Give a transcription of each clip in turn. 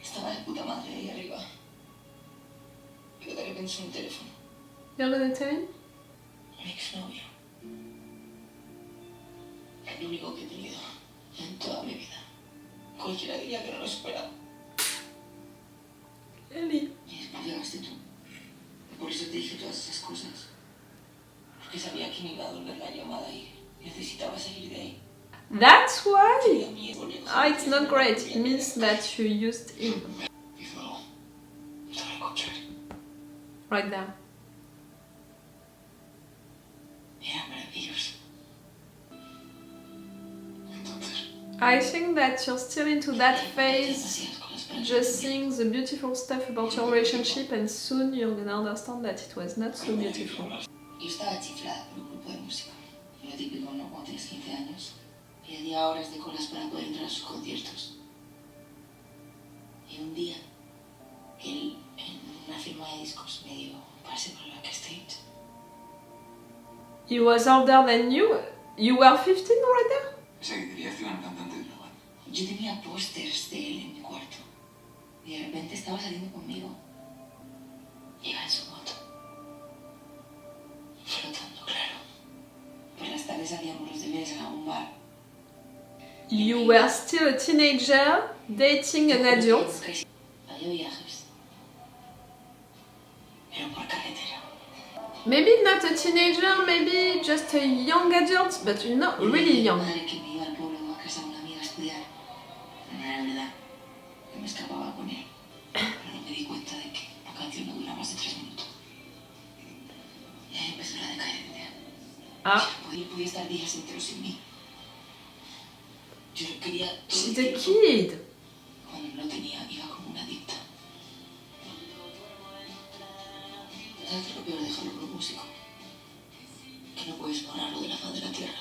Estaba de puta madre ahí arriba. Pero de repente suena un teléfono. You're gonna tell him? Mi exnovio. El único que he tenido en toda mi vida. Cualquiera diría que no lo he superado. Ellie. Y después llegaste tú. Por eso te dije todas esas cosas. Porque sabía que me iba a doler la llamada y necesitaba salir de ahí. That's why! Oh, it's not great. It means that you used him. Hizo algo. Estaba en el coche. Right there. Era maravilloso. Entonces... I think that you're still into that phase, demasiadas cosas para just seeing the beautiful stuff about your relationship, and soon you're gonna understand that it was not so beautiful. Yo estaba chiflada por un grupo de música. Lo típico, ¿no? Cuando tienes 15 años. Y había horas de colas para poder entrar a sus conciertos. Y un día, él, en una firma de discos, me dio un pase para la backstage. He was older than you? You were 15 right there? Esa que quería ser una cantante de una banda. Yo tenía pósters de él en mi cuarto. Y de repente estaba saliendo conmigo. Iba en su moto. Flotando, claro. Por las tardes hacíamos los deberes en algún bar. You were still a teenager, dating an adult. Había viajes. Pero por carretera. Maybe not a teenager, maybe just a young adult, but not really young. Madre que me iba al pueblo a casa de una amiga a estudiar. Pero no era verdad. Yo me escapaba con él. Pero no me di cuenta de que la canción no dura más de 3 minutos. Y ahí empezó la decadencia. Ah. Él podía estar días enteros sin mí. Yo lo quería todo. She's a kid. Cuando no lo tenía, iba como una adicta. ¿Sabes lo peor de dejarlo por un músico? Que no puedes borrarlo de la faz de la tierra.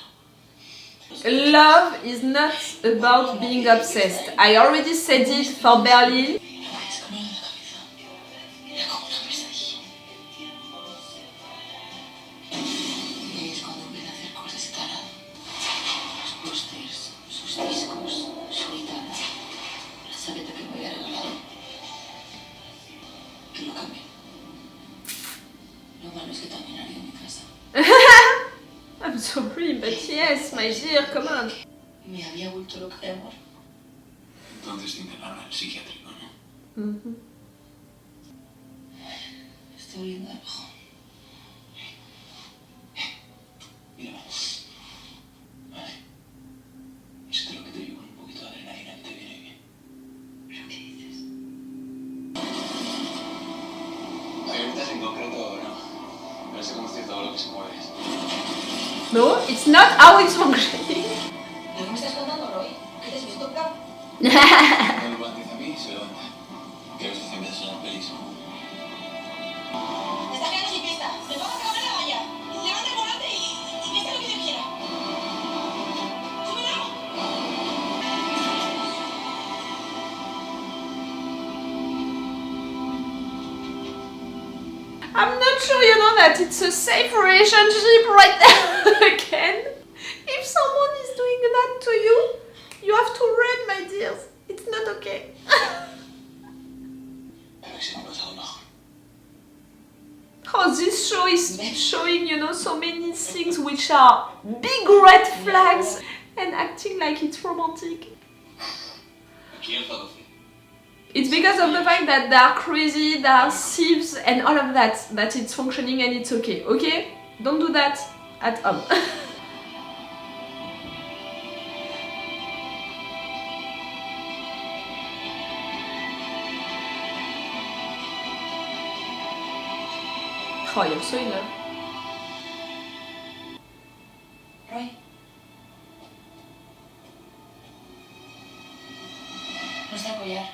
Love is not about being obsessed. I already said it for Berlin. No es como de la cabeza. Era como una pesadilla. Y ahí es cuando empieza a hacer cosas cara. Sus pósters, sus discos, su guitarra, la chaqueta que me había regalado. Que lo cambié. Lo malo es que también ardió mi casa. I'm sorry, but yes, my dear, come on. Me había vuelto loca de amor. Entonces te internaron al psiquiátrico, ¿no? Estoy oliendo al ojo. Mira. Vale. Eso te lo que te digo con un poquito de adrenalina que te viene bien. ¿Pero qué dices? ¿Ahorita en concreto no? No sé cómo estoy todo lo que se mueve. No, it's not how it's functioning. ¿Lo que me estás contando, Roy? ¿Qué te has visto acá? Cuando lo antes a mí, se levanta. Que a veces empieza a sonar pelis, ¿no? Me está quedando sin pista. Me pongo a cagar en la valla. Levanta el volante y piensa lo que Dios quiera. ¡Súbelo! I'm not sure you know that it's a safe relationship right there again. If someone is doing that to you, you have to run, my dears. It's not okay. Oh, this show is showing, you know, so many things which are big red flags and acting like it's romantic. It's because of the fact that they are crazy, they are thieves and all of that, that it's functioning and it's okay, okay? Don't do that at home. Oh, you're so in love. Roy. No está el collar.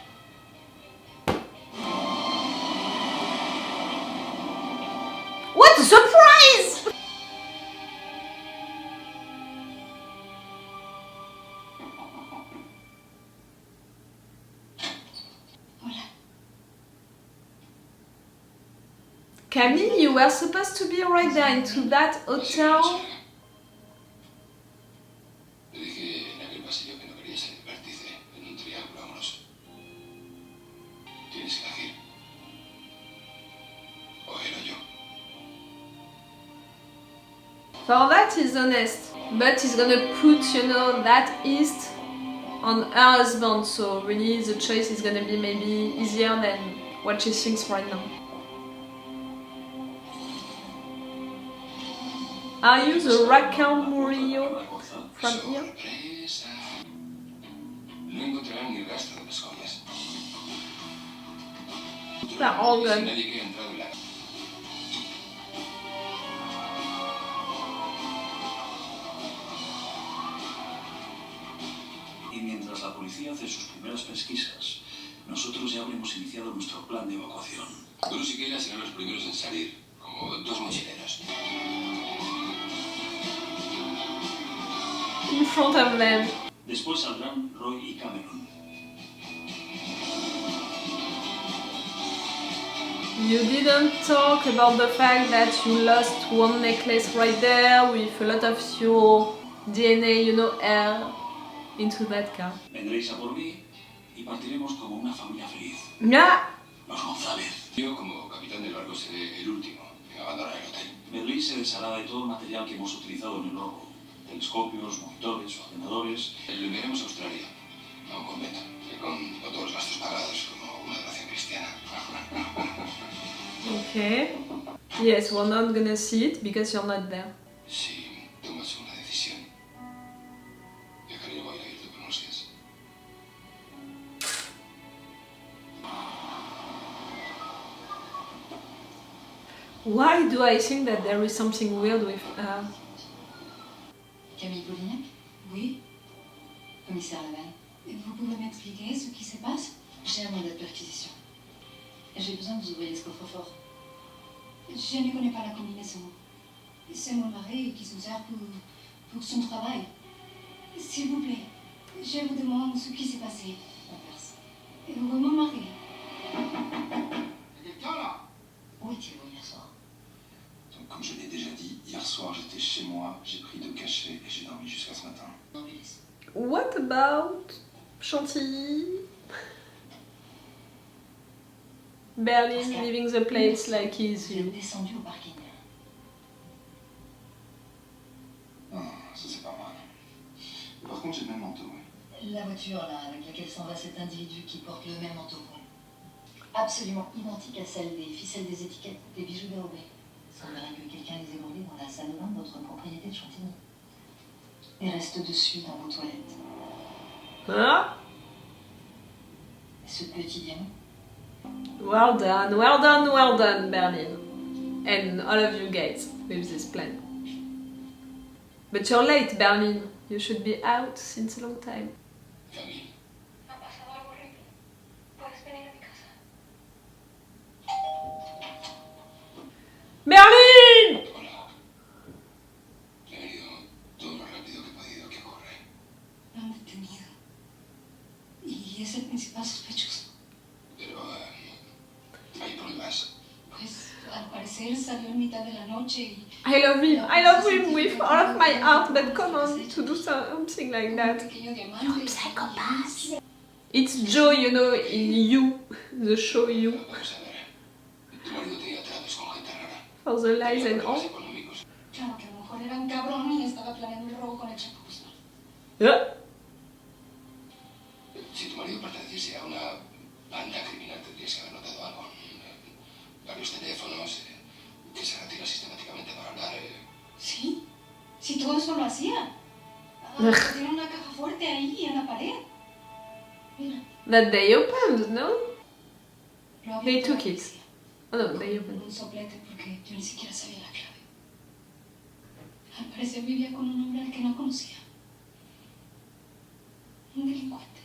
What a surprise! Hola. Camille, you were supposed to be right there into that hotel. For that he's honest, but he's gonna put, you know, that Heist on her husband, so really the choice is gonna be maybe easier than what she thinks right now. Are you the Raquel Murillo from here? No encontrarán ni rastro de las copias. They're all gone. Nadie que haya entrado en la... Y mientras la policía hace sus primeras pesquisas, nosotros ya habremos iniciado nuestro plan de evacuación. Bruce y Keyla serán los primeros en salir, como dos mochileros. In front of them. Después saldrán Roy y Cameron. You didn't talk about the fact that you lost one necklace right there with a lot of your DNA, you know, hair into that car. Vendréis a por mí y partiremos como una familia feliz. Yeah. Los González. Yo, como capitán del barco, seré el último en abandonar el hotel. Berlín se deshará de todo el material que hemos utilizado en el robo. Telescopios, monitores, ordenadores. Lo enviaremos a Australia, a un convento, con todos los gastos pagados, como una donación cristiana. Okay. Yes, we're not gonna see it because you're not there. Si tomas una decisión, dejaré voy a irte por unos días. Why do I think that there is something weird with Camille Polignac? Oui. Commissaire Laval. Vous pouvez m'expliquer ce qui se passe? J'ai un mandat de perquisition. J'ai besoin que vous ouvriez ce coffre-fort. Je ne connais pas la combinaison. C'est mon mari qui se sert pour son travail. S'il vous plaît, je vous demande ce qui s'est passé. Inverse. Mon mari. Quelqu'un là? Où étiez-vous hier soir? Donc, comme je l'ai déjà dit, hier soir j'étais chez moi, j'ai pris 2 cachets et j'ai dormi jusqu'à ce matin. What about Chantilly? Berlin leaving the place like he's Vous you. êtes descendu au parking. Non, ça c'est pas moi. Par contre j'ai le même manteau, oui. La voiture là, avec laquelle s'en va cet individu qui porte le même manteau. Absolument identique à celle des ficelles des étiquettes des bijoux dérobés. Il semblerait que quelqu'un les ait volés dans la salle de bain de notre propriété de Chantilly. Et reste dessus dans vos toilettes. Huh? Ce petit diamant. Well done, well done, well done, Berlin. And all of you guys with this plan. But you're late, Berlin. You should be out since a long time. Camille. Ha pasado algo horrible. Puedes venir a mi casa. Berlin! Hola. He venido todo lo rápido que he podido. ¿Qué ocurre? Lo han detenido. Y es el principal sospechoso. Pero hay problemas. Pues al parecer salió en mitad de la noche y... I love him with all of my heart, but come on, to do something like that. You're a psychopath. It's Joe, you know, in You, the show You, Vamos a ver. Tu marido tenía tratos con gente rara. for the lies and all. Problemas económicos. Claro que a lo mejor era un cabrón y estaba planeando el robo con el Chapo Guzmán. Yeah. Si tu marido perteneciese a una banda criminal, tendrías que haber notado algo. Varios teléfonos que se retiran sistemáticamente para hablar. Sí, si todo eso lo hacía. Tiene una caja fuerte ahí en la pared. Mira, That they opened, no? lo abierto They la took it. policía. Oh no, they Con opened. un soplete porque yo ni siquiera sabía la clave. Al parecer vivía con un hombre al que no conocía. Un delincuente.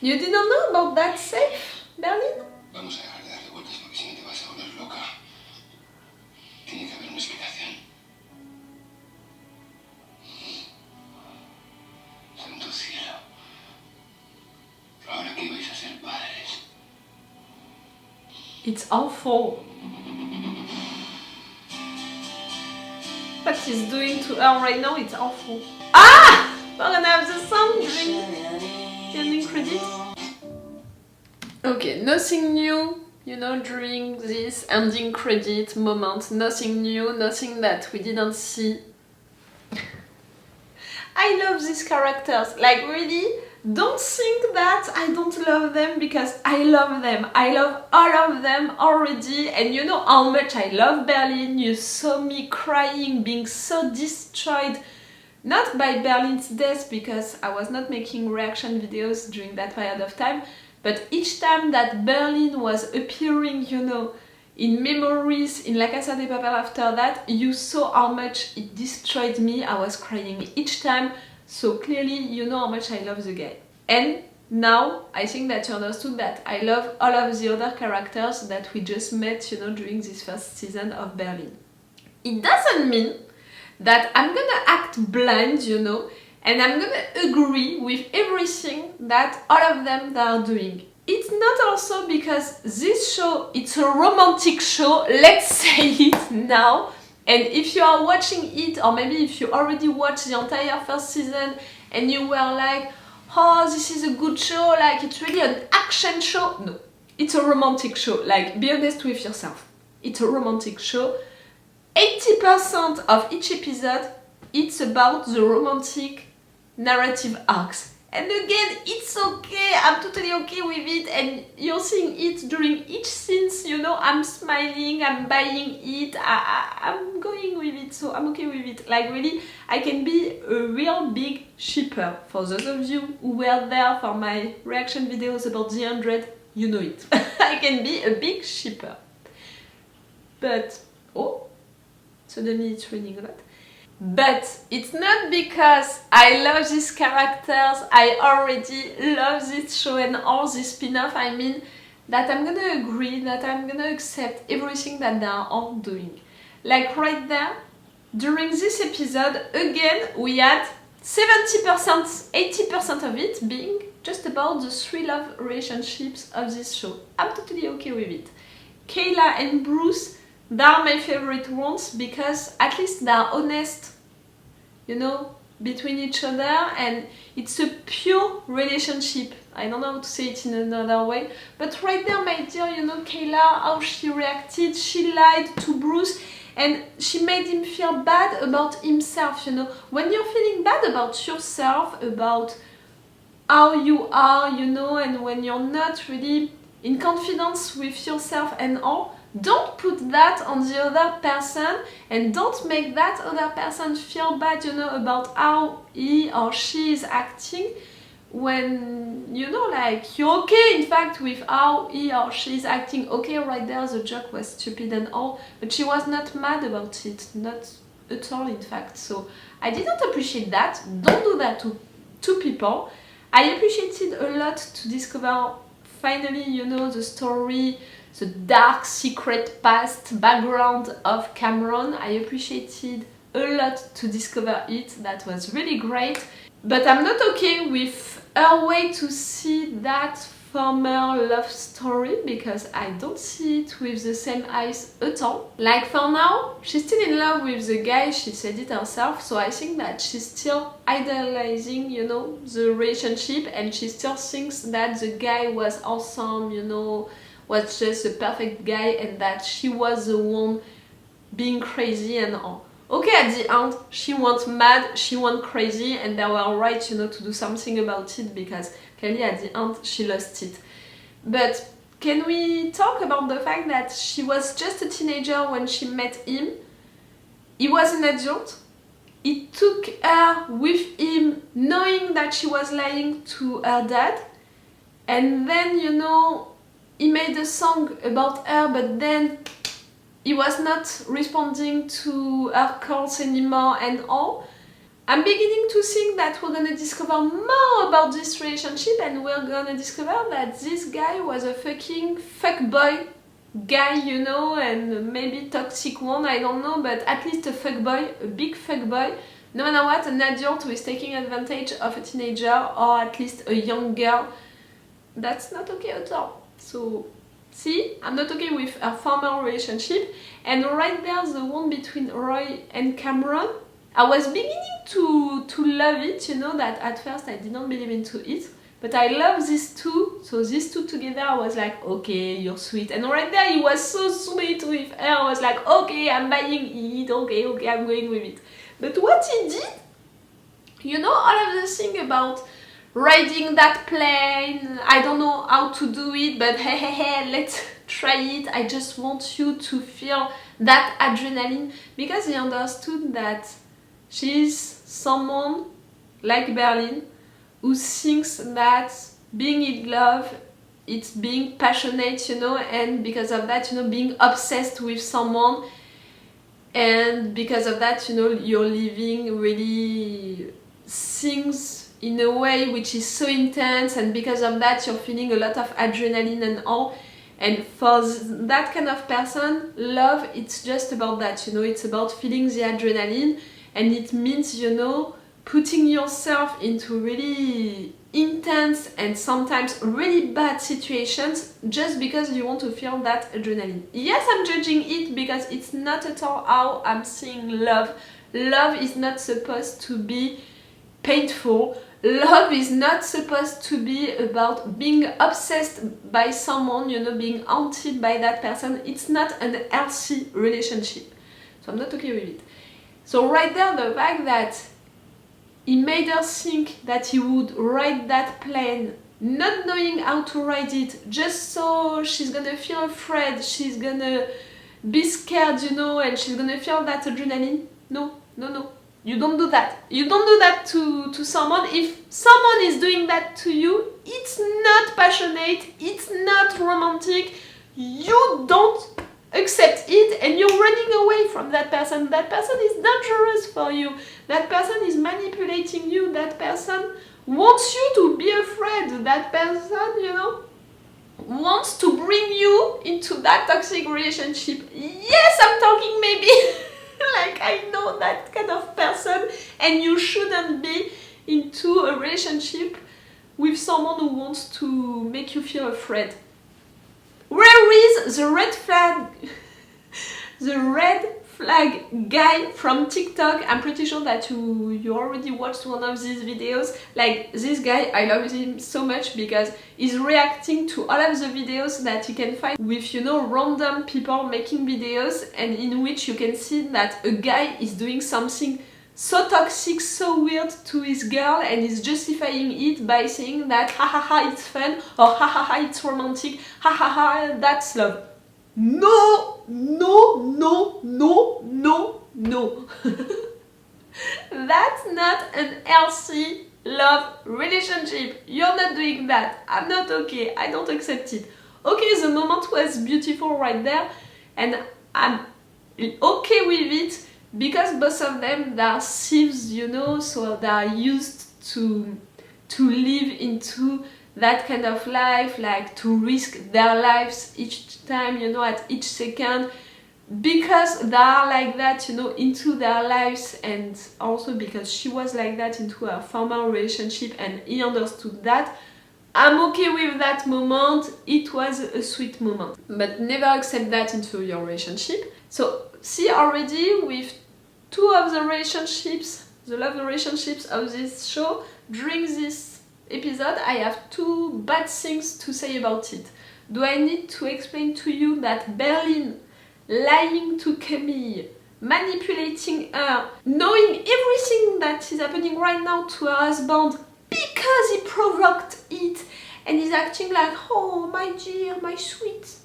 You didn't know about that safe, Berlin? Vamos a dejar de darle vueltas porque si no te vas a volver loca. Tiene que haber una explicación. Santo cielo. Ahora que vais a ser padres. It's awful. What he's doing to her right now, it's awful. Ah! We're gonna have the song during the ending credit. Okay, nothing new, you know, during this ending credit moment. Nothing new, nothing that we didn't see I love these characters. Like really, don't think that I don't love them because I love them. I love all of them already, and you know how much I love Berlin. You saw me crying, being so destroyed. Not by Berlin's death, because I was not making reaction videos during that period of time, but each time that Berlin was appearing, you know, in memories, in La Casa de Papel after that, you saw how much it destroyed me. I was crying each time, so clearly you know how much I love the guy. And now I think that you understood that I love all of the other characters that we just met, you know, during this first season of Berlin. It doesn't mean that I'm gonna act blind, you know, and I'm gonna agree with everything that all of them are doing. It's not also because this show, it's a romantic show, let's say it now. And if you are watching it, or maybe if you already watched the entire first season and you were like, oh, this is a good show, like it's really an action show. No, it's a romantic show, like be honest with yourself. It's a romantic show. 80% of each episode, it's about the romantic narrative arcs. And again, it's okay, I'm totally okay with it, and you're seeing it during each scene, you know, I'm smiling, I'm buying it, I'm going with it, so I'm okay with it. Like really, I can be a real big shipper. For those of you who were there for my reaction videos about The 100, you know it. I can be a big shipper. But, oh, suddenly it's raining a lot. But it's not because I love these characters, I already love this show and all this spin-off, I mean that I'm gonna agree, that I'm gonna accept everything that they are all doing. Like right there, during this episode, again, we had 70%, 80% of it being just about the three love relationships of this show. I'm totally okay with it. Keyla and Bruce, they are my favorite ones because at least they are honest, you know, between each other, and it's a pure relationship. I don't know how to say it in another way, but right there, my dear, you know, Keyla, how she reacted, she lied to Bruce and she made him feel bad about himself, you know. When you're feeling bad about yourself, about how you are, you know, and when you're not really in confidence with yourself and all, don't put that on the other person and don't make that other person feel bad, you know, about how he or she is acting when, you know, like, you're okay in fact with how he or she is acting. Okay, right there the joke was stupid and all, but she was not mad about it, not at all in fact. So I didn't appreciate that. Don't do that to two people. I appreciated a lot to discover finally, you know, the story, the dark secret past background of Cameron. I appreciated a lot to discover it. That was really great. But I'm not okay with her way to see that former love story because I don't see it with the same eyes at all. Like for now, she's still in love with the guy, she said it herself, so I think that she's still idealizing, you know, the relationship, and she still thinks that the guy was awesome, you know, was just a perfect guy, and that she was the one being crazy and all. Okay, at the end, she went mad, she went crazy, and they were right, you know, to do something about it because clearly at the end she lost it. But can we talk about the fact that she was just a teenager when she met him? He was an adult. He took her with him knowing that she was lying to her dad, and then, you know, he made a song about her, but then he was not responding to her calls anymore and all. I'm beginning to think that we're gonna discover more about this relationship, and we're gonna discover that this guy was a fucking fuckboy guy, you know, and maybe toxic one, I don't know, but at least a fuckboy, a big fuckboy. No matter what, an adult who is taking advantage of a teenager or at least a young girl. That's not okay at all. So, see, I'm not okay with a former relationship, and right there, the one between Roy and Cameron, I was beginning to love it, you know, that at first I didn't believe into it, but I love these two, so these two together, I was like, okay, you're sweet, and right there, he was so sweet with her, I was like, okay, I'm buying it, okay, I'm going with it. But what he did, You know, all of the thing about riding that plane, I don't know how to do it, but hey, let's try it. I just want you to feel that adrenaline, because he understood that she's someone like Berlin who thinks that being in love, it's being passionate, you know, and because of that, you know, being obsessed with someone, and because of that, you know, you're living really things in a way which is so intense, and because of that you're feeling a lot of adrenaline and all. And for that kind of person, love, it's just about that, you know, it's about feeling the adrenaline, and it means, you know, putting yourself into really intense and sometimes really bad situations just because you want to feel that adrenaline. Yes, I'm judging it because it's not at all how I'm seeing love. Love is not supposed to be painful. Love is not supposed to be about being obsessed by someone, you know, being haunted by that person. It's not an healthy relationship. So I'm not okay with it. So right there, the fact that he made her think that he would ride that plane, not knowing how to ride it, just so she's gonna feel afraid, she's gonna be scared, you know, and she's gonna feel that adrenaline. No. You don't do that. You don't do that to someone. If someone is doing that to you, it's not passionate, it's not romantic. You don't accept it and you're running away from that person. That person is dangerous for you. That person is manipulating you. That person wants you to be afraid. That person, you know, wants to bring you into that toxic relationship. Yes, I'm talking maybe like I know that kind of person, and you shouldn't be into a relationship with someone who wants to make you feel afraid. Where is the red flag? The red flag guy from TikTok? I'm pretty sure that you already watched one of these videos. Like, this guy, I love him so much because he's reacting to all of the videos that you can find with, you know, random people making videos, and in which you can see that a guy is doing something so toxic, so weird to his girl, and is justifying it by saying that ha it's fun, or ha it's romantic, ha that's love. No. That's not an healthy love relationship. You're not doing that. I'm not okay. I don't accept it. Okay, the moment was beautiful right there, and I'm okay with it, because both of them, they are thieves, you know, so they are used to live into that kind of life, like to risk their lives each time, you know, at each second, because they are like that, you know, into their lives, and also because she was like that into her former relationship and he understood that. I'm okay with that moment. It was a sweet moment, but never accept that into your relationship. So see, already with two of the relationships, the love relationships of this show, during this episode, I have two bad things to say about it. Do I need to explain to you that Berlin lying to Camille, manipulating her, knowing everything that is happening right now to her husband because he provoked it, and is acting like, oh my dear, my sweet,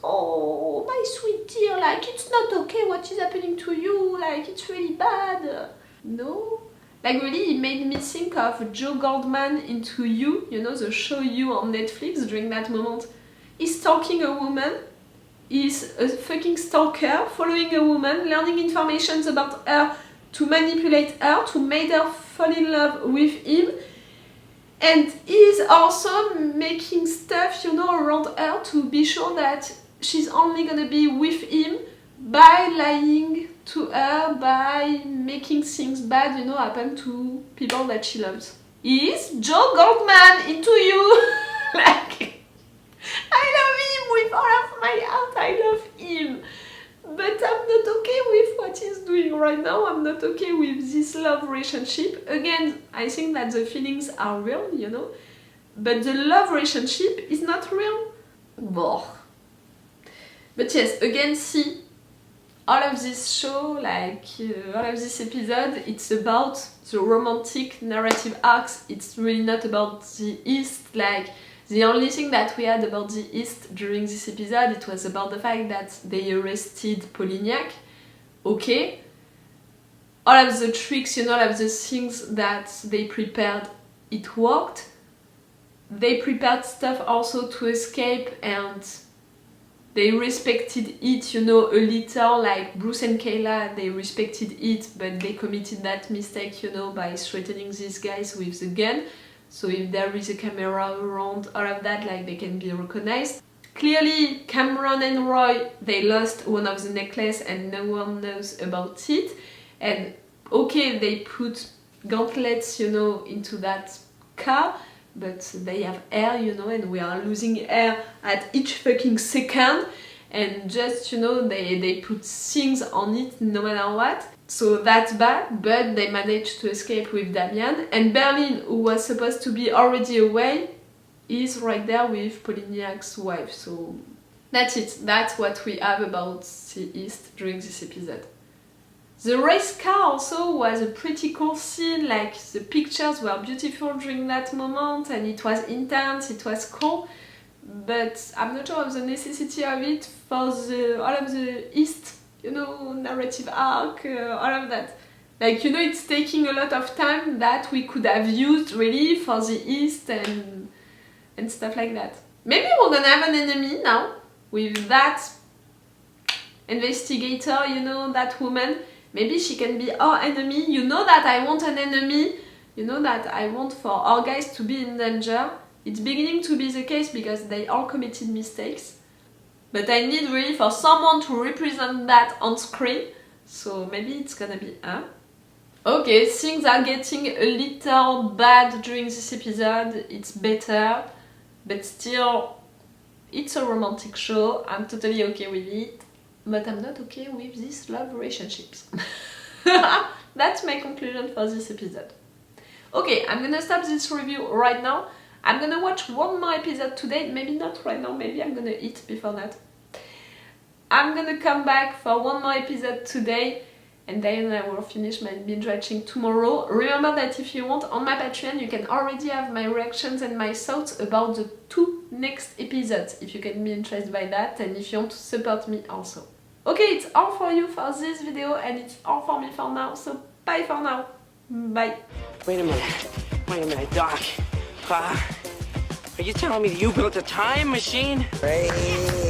oh my sweet dear, like it's not okay what is happening to you, like it's really bad. No. Like, really, he made me think of Joe Goldman into You, you know, the show You on Netflix. During that moment, he's stalking a woman, he's a fucking stalker, following a woman, learning information about her to manipulate her, to make her fall in love with him, and he's also making stuff, you know, around her to be sure that she's only gonna be with him, by lying to her, by making things bad, you know, happen to people that she loves. Is Joe Goldman into You. Like, I love him with all of my heart, I love him. But I'm not okay with what he's doing right now. I'm not okay with this love relationship. Again, I think that the feelings are real, you know, but the love relationship is not real. But yes, again, see, all of this show, like all of this episode, it's about the romantic narrative arcs. It's really not about the East. Like, the only thing that we had about the East during this episode, it was about the fact that they arrested Polignac. Okay. All of the tricks, you know, all of the things that they prepared, it worked. They prepared stuff also to escape, and they respected it, you know, a little, like Bruce and Keyla, they respected it, but they committed that mistake, you know, by threatening these guys with the gun. So if there is a camera around, all of that, like, they can be recognized. Clearly, Cameron and Roy, they lost one of the necklace and no one knows about it. And okay, they put gauntlets, you know, into that car, but they have air, you know, and we are losing air at each fucking second, and just, you know, they put things on it no matter what. So that's bad, but they managed to escape with Damian, and Berlin, who was supposed to be already away, is right there with Polignac's wife. So that's it, that's what we have about the East during this episode. The race car also was a pretty cool scene, like the pictures were beautiful during that moment and it was intense, it was cool, but I'm not sure of the necessity of it for all of the East, you know, narrative arc, all of that. Like, you know, it's taking a lot of time that we could have used really for the East and stuff like that. Maybe we're gonna have an enemy now with that investigator, you know, that woman. Maybe she can be our enemy. You know that I want an enemy. You know that I want for our guys to be in danger. It's beginning to be the case because they all committed mistakes. But I need really for someone to represent that on screen. So maybe it's gonna be her. Okay, things are getting a little bad during this episode. It's better. But still, it's a romantic show. I'm totally okay with it. But I'm not okay with these love relationships. That's my conclusion for this episode. Okay, I'm gonna stop this review right now. I'm gonna watch one more episode today. Maybe not right now, maybe I'm gonna eat before that. I'm gonna come back for one more episode today, and then I will finish my binge watching tomorrow. Remember that if you want, on my Patreon you can already have my reactions and my thoughts about the 2 next episodes, if you can be interested by that, and if you want to support me also. Okay, it's all for you for this video, and it's all for me for now, so bye for now. Bye. Wait a minute, Doc. Are you telling me that you built a time machine? Crazy.